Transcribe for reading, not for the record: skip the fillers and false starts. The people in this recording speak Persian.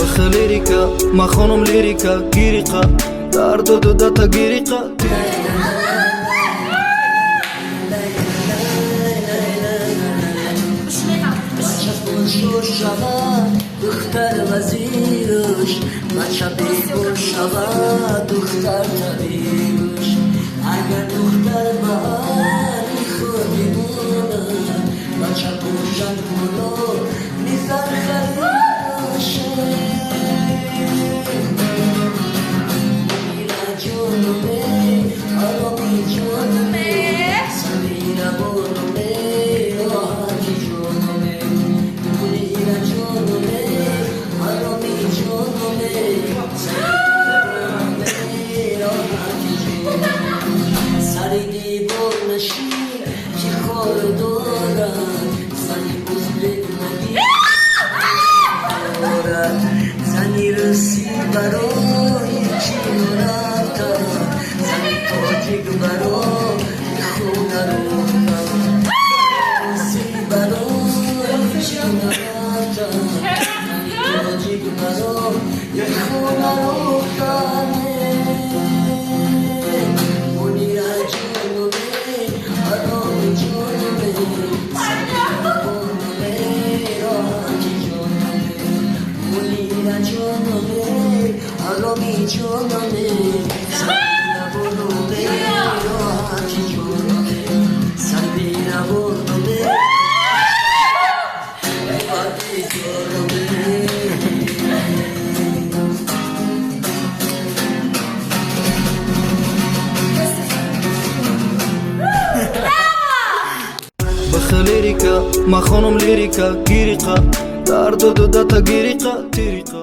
بخ لیریکا ما خانم لیریکا گیریقا در دو دتا گیریقا دختر وزیرش بچه بیبون شود دختر طبیبش اگر دختر بهاری خودی بونه بچه بوشن کنو میزن خریدشه میره جانومه آرامی جانومه سمیره بانومه راحتی جانومه میره جانومه آرامی جانومه سمیره راحتی جانومه سری دیوار نشیر که خور دارد زنی بزرگ نگیر زنی رسی برای چی رفتن زنی تاجیک برای خونه رفتن رسی برای چی رفتن زنی تاجیک برای خونه رفتن منیر جانومه آرامی جانومه سمیره بانومه راحتی جانومه منیر جانومه آرامی جانومه سمیره بانومه راحتی جانومه سمیره بانومه راحتی جانومه بخ لیریکا ما خانم لیریکا گیریقا در دو دتا گیریقا تیریقا